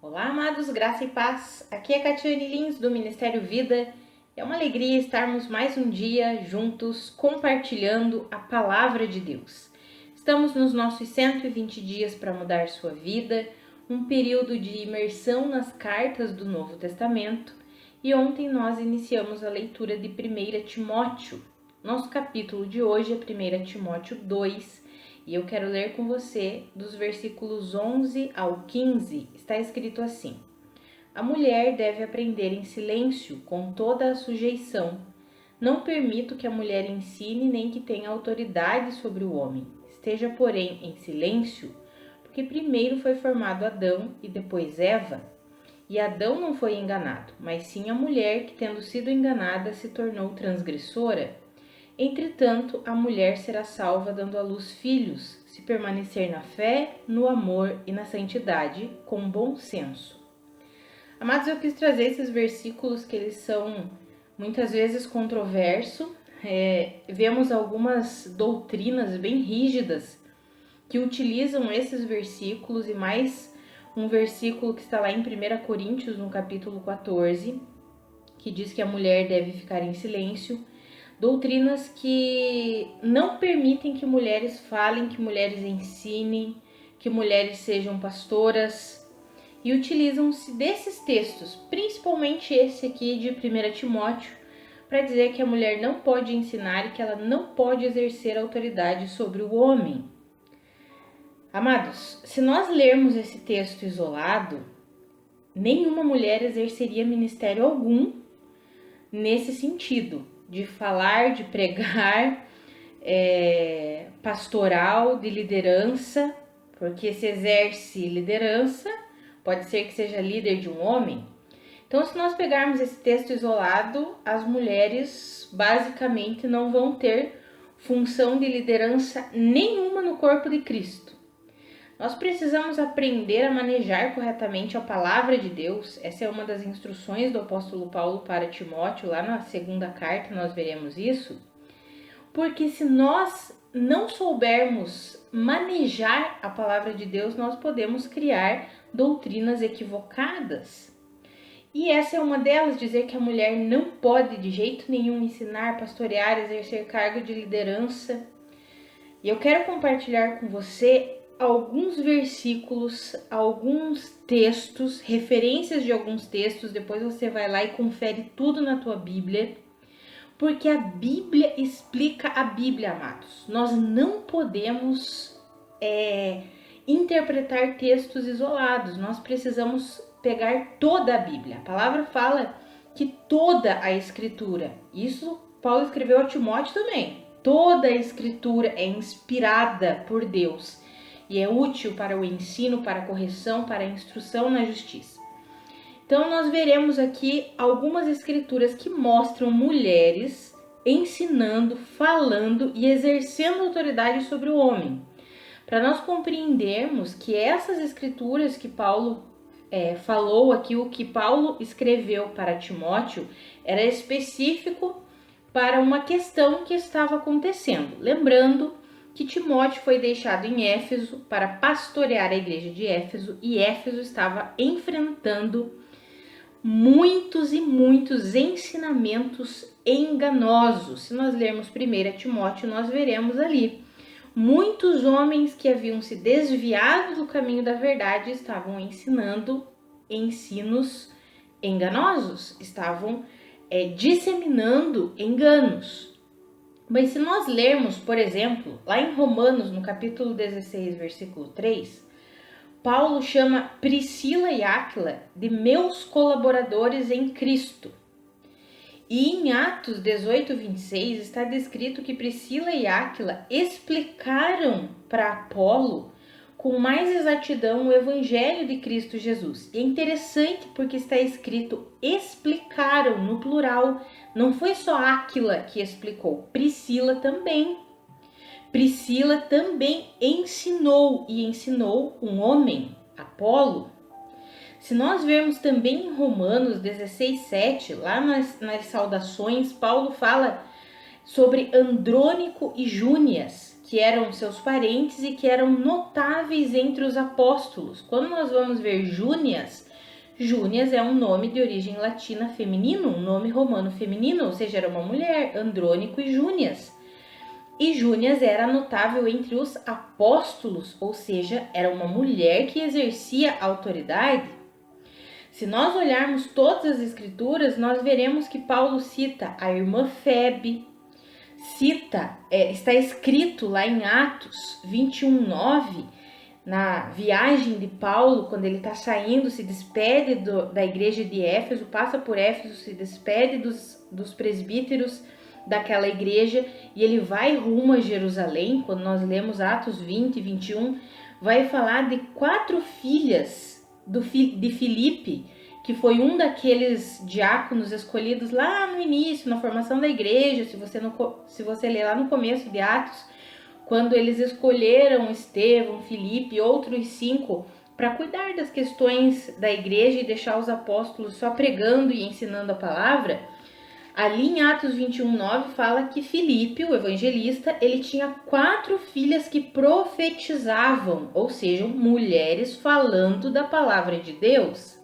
Olá, amados, graça e paz. Aqui é Catiane Lins, do Ministério Vida. É uma alegria estarmos mais um dia juntos compartilhando a Palavra de Deus. Estamos nos nossos 120 dias para mudar sua vida, um período de imersão nas cartas do Novo Testamento, e ontem nós iniciamos a leitura de 1 Timóteo. Nosso capítulo de hoje é 1 Timóteo 2, e eu quero ler com você dos versículos 11 ao 15. Está escrito assim: A mulher deve aprender em silêncio, com toda a sujeição. Não permito que a mulher ensine nem que tenha autoridade sobre o homem. Esteja, porém, em silêncio, porque primeiro foi formado Adão e depois Eva. E Adão não foi enganado, mas sim a mulher que, tendo sido enganada, se tornou transgressora. Entretanto, a mulher será salva dando à luz filhos, se permanecer na fé, no amor e na santidade, com bom senso. Amados, eu quis trazer esses versículos que eles são muitas vezes controversos. Vemos algumas doutrinas bem rígidas que utilizam esses versículos e mais um versículo que está lá em 1 Coríntios, no capítulo 14, que diz que a mulher deve ficar em silêncio. Doutrinas que não permitem que mulheres falem, que mulheres ensinem, que mulheres sejam pastoras, e utilizam-se desses textos, principalmente esse aqui de 1 Timóteo, para dizer que a mulher não pode ensinar e que ela não pode exercer autoridade sobre o homem. Amados, se nós lermos esse texto isolado, nenhuma mulher exerceria ministério algum nesse sentido, de falar, de pregar, pastoral, de liderança, porque se exerce liderança, pode ser que seja líder de um homem. Então, se nós pegarmos esse texto isolado, as mulheres basicamente não vão ter função de liderança nenhuma no corpo de Cristo. Nós precisamos aprender a manejar corretamente a palavra de Deus. Essa é uma das instruções do apóstolo Paulo para Timóteo, lá na segunda carta nós veremos isso. Porque se nós não soubermos manejar a palavra de Deus, nós podemos criar doutrinas equivocadas. E essa é uma delas, dizer que a mulher não pode de jeito nenhum ensinar, pastorear, exercer cargo de liderança. E eu quero compartilhar com você alguns versículos, alguns textos, referências de alguns textos. Depois você vai lá e confere tudo na tua Bíblia, porque a Bíblia explica a Bíblia, amados. Nós não podemos interpretar textos isolados, nós precisamos pegar toda a Bíblia. A palavra fala que toda a Escritura, isso Paulo escreveu a Timóteo também, toda a Escritura é inspirada por Deus e é útil para o ensino, para a correção, para a instrução na justiça. Então, nós veremos aqui algumas escrituras que mostram mulheres ensinando, falando e exercendo autoridade sobre o homem. Para nós compreendermos que essas escrituras que Paulo falou aqui, o que Paulo escreveu para Timóteo, era específico para uma questão que estava acontecendo. Lembrando que Timóteo foi deixado em Éfeso para pastorear a igreja de Éfeso, e Éfeso estava enfrentando muitos e muitos ensinamentos enganosos. Se nós lermos 1 Timóteo, nós veremos ali muitos homens que haviam se desviado do caminho da verdade estavam ensinando ensinos enganosos, estavam disseminando enganos. Mas se nós lermos, por exemplo, lá em Romanos, no capítulo 16, versículo 3, Paulo chama Priscila e Áquila de meus colaboradores em Cristo. E em Atos 18, 26, está descrito que Priscila e Áquila explicaram para Apolo com mais exatidão o evangelho de Cristo Jesus. E é interessante porque está escrito explicaram no plural. Não foi só Áquila que explicou, Priscila também. Priscila também ensinou, e ensinou um homem, Apolo. Se nós vermos também em Romanos 16:7, lá nas saudações, Paulo fala sobre Andrônico e Júnias, que eram seus parentes e que eram notáveis entre os apóstolos. Quando nós vamos ver Júnias, Júnias é um nome de origem latina feminino, um nome romano feminino, ou seja, era uma mulher, Andrônico e Júnias. E Júnias era notável entre os apóstolos, ou seja, era uma mulher que exercia autoridade. Se nós olharmos todas as escrituras, nós veremos que Paulo cita a irmã Febe, está escrito lá em Atos 21:9, na viagem de Paulo, quando ele está saindo, se despede da igreja de Éfeso, passa por Éfeso, se despede dos presbíteros daquela igreja e ele vai rumo a Jerusalém. Quando nós lemos Atos 20:21, vai falar de 4 filhas de Filipe, que foi um daqueles diáconos escolhidos lá no início, na formação da igreja. Se você ler lá no começo de Atos, quando eles escolheram Estevão, Filipe e outros 5 para cuidar das questões da igreja e deixar os apóstolos só pregando e ensinando a palavra, ali em Atos 21:9 fala que Filipe, o evangelista, ele tinha 4 filhas que profetizavam, ou seja, mulheres falando da palavra de Deus.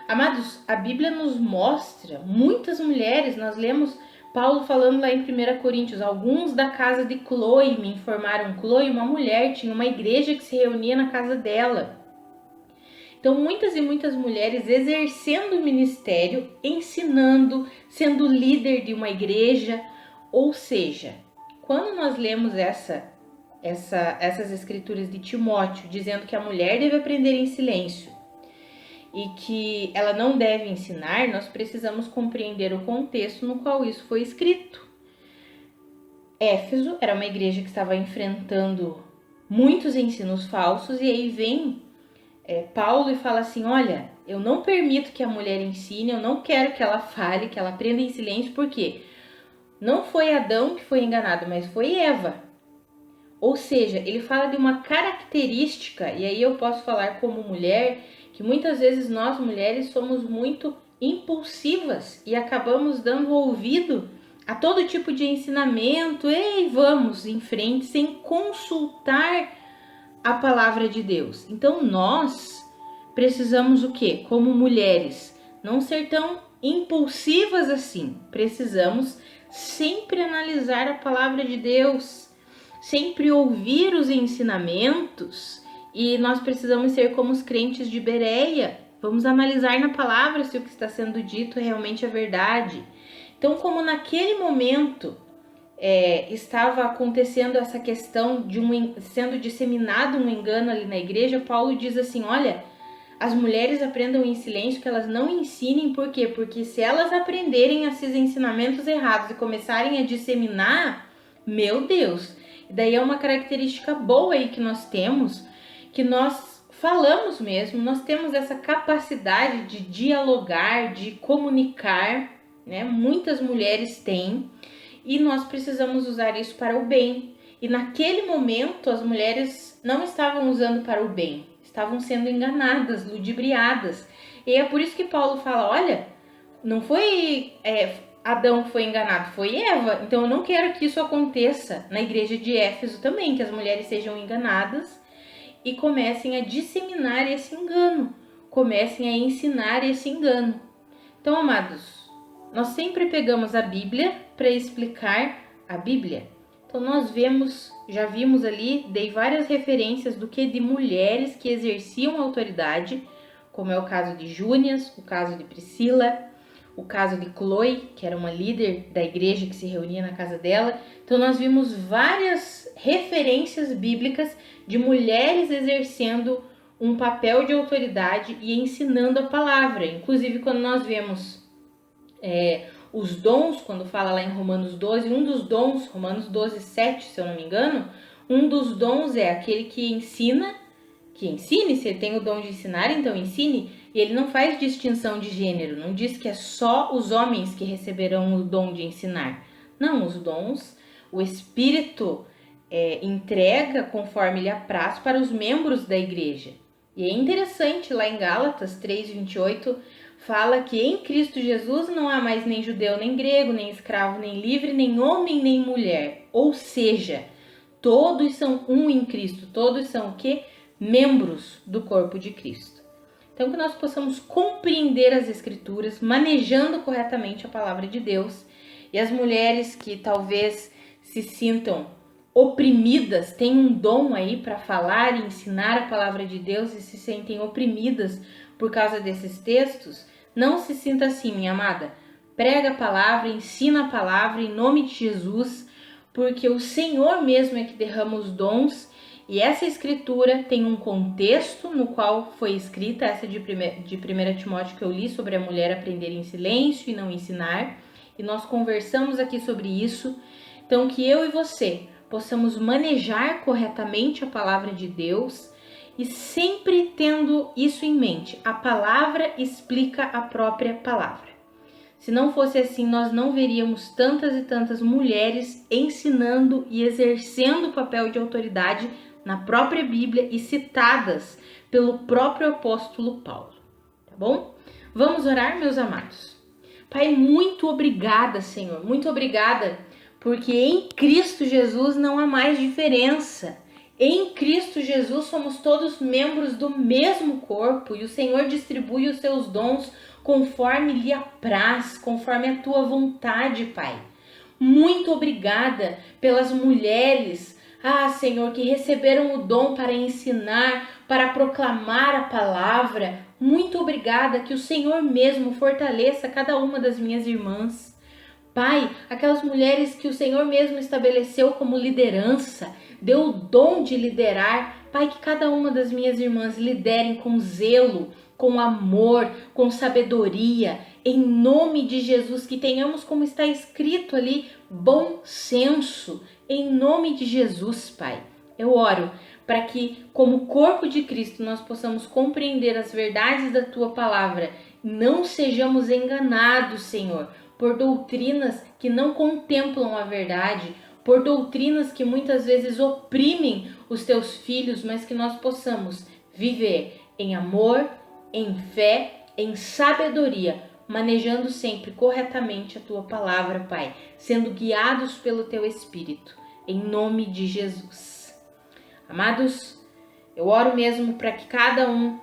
Amados, a Bíblia nos mostra muitas mulheres. Nós lemos Paulo falando lá em 1 Coríntios, alguns da casa de Cloe me informaram. Cloe, uma mulher, tinha uma igreja que se reunia na casa dela. Então, muitas e muitas mulheres exercendo o ministério, ensinando, sendo líder de uma igreja. Ou seja, quando nós lemos essas escrituras de Timóteo, dizendo que a mulher deve aprender em silêncio e que ela não deve ensinar, nós precisamos compreender o contexto no qual isso foi escrito. Éfeso era uma igreja que estava enfrentando muitos ensinos falsos, e aí vem Paulo e fala assim: olha, eu não permito que a mulher ensine, eu não quero que ela fale, que ela aprenda em silêncio, porque não foi Adão que foi enganado, mas foi Eva. Ou seja, ele fala de uma característica, e aí eu posso falar como mulher, que muitas vezes nós mulheres somos muito impulsivas e acabamos dando ouvido a todo tipo de ensinamento, e vamos em frente sem consultar a palavra de Deus. Então nós precisamos o quê? Como mulheres, não ser tão impulsivas assim. Precisamos sempre analisar a palavra de Deus, sempre ouvir os ensinamentos. E nós precisamos ser como os crentes de Bereia. Vamos analisar na palavra se o que está sendo dito realmente é verdade. Então, como naquele momento estava acontecendo essa questão de sendo disseminado um engano ali na igreja, Paulo diz assim: olha, as mulheres aprendam em silêncio, que elas não ensinem. Por quê? Porque se elas aprenderem esses ensinamentos errados e começarem a disseminar, meu Deus, daí é uma característica boa aí que nós temos, que nós falamos mesmo, nós temos essa capacidade de dialogar, de comunicar, né? Muitas mulheres têm, e nós precisamos usar isso para o bem. E naquele momento as mulheres não estavam usando para o bem, estavam sendo enganadas, ludibriadas. E é por isso que Paulo fala: olha, não foi Adão que foi enganado, foi Eva. Então eu não quero que isso aconteça na igreja de Éfeso também, que as mulheres sejam enganadas e comecem a disseminar esse engano, comecem a ensinar esse engano. Então, amados, nós sempre pegamos a Bíblia para explicar a Bíblia. Então nós já vimos ali, dei várias referências do que de mulheres que exerciam autoridade, como é o caso de Júnias, o caso de Priscila, o caso de Cloe, que era uma líder da igreja que se reunia na casa dela. Então nós vimos várias referências bíblicas de mulheres exercendo um papel de autoridade e ensinando a palavra. Inclusive, quando nós vemos os dons, quando fala lá em Romanos 12, um dos dons, Romanos 12:7, se eu não me engano, um dos dons é aquele que ensina, que ensine. Se ele tem o dom de ensinar, então ensine. E ele não faz distinção de gênero, não diz que é só os homens que receberão o dom de ensinar. Não, os dons, o Espírito entrega conforme lhe apraz para os membros da igreja. E é interessante, lá em Gálatas 3:28, fala que em Cristo Jesus não há mais nem judeu, nem grego, nem escravo, nem livre, nem homem, nem mulher. Ou seja, todos são um em Cristo. Todos são o quê? Membros do corpo de Cristo. Então, que nós possamos compreender as Escrituras, manejando corretamente a palavra de Deus. E as mulheres que talvez se sintam oprimidas, têm um dom aí para falar e ensinar a palavra de Deus e se sentem oprimidas por causa desses textos, não se sinta assim, minha amada. Prega a palavra, ensina a palavra em nome de Jesus, porque o Senhor mesmo é que derrama os dons. E essa escritura tem um contexto no qual foi escrita, essa de 1 Timóteo que eu li sobre a mulher aprender em silêncio e não ensinar. E nós conversamos aqui sobre isso. Então, que eu e você possamos manejar corretamente a palavra de Deus e sempre tendo isso em mente. A palavra explica a própria palavra. Se não fosse assim, nós não veríamos tantas e tantas mulheres ensinando e exercendo o papel de autoridade na própria Bíblia e citadas pelo próprio apóstolo Paulo, tá bom? Vamos orar, meus amados. Pai, muito obrigada, Senhor, muito obrigada, porque em Cristo Jesus não há mais diferença. Em Cristo Jesus somos todos membros do mesmo corpo e o Senhor distribui os seus dons conforme lhe apraz, conforme a tua vontade, Pai. Muito obrigada pelas mulheres, Senhor, que receberam o dom para ensinar, para proclamar a palavra. Muito obrigada, que o Senhor mesmo fortaleça cada uma das minhas irmãs. Pai, aquelas mulheres que o Senhor mesmo estabeleceu como liderança, deu o dom de liderar. Pai, que cada uma das minhas irmãs liderem com zelo, com amor, com sabedoria, em nome de Jesus, que tenhamos, como está escrito ali, bom senso, em nome de Jesus, Pai. Eu oro para que, como corpo de Cristo, nós possamos compreender as verdades da Tua palavra, não sejamos enganados, Senhor, por doutrinas que não contemplam a verdade, por doutrinas que muitas vezes oprimem os Teus filhos, mas que nós possamos viver em amor, em fé, em sabedoria, manejando sempre corretamente a Tua palavra, Pai, sendo guiados pelo Teu Espírito, em nome de Jesus. Amados, eu oro mesmo para que cada um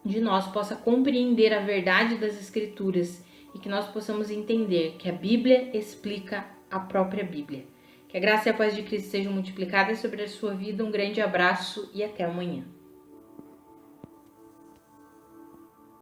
de nós possa compreender a verdade das Escrituras e que nós possamos entender que a Bíblia explica a própria Bíblia. Que a graça e a paz de Cristo sejam multiplicadas sobre a sua vida. Um grande abraço e até amanhã.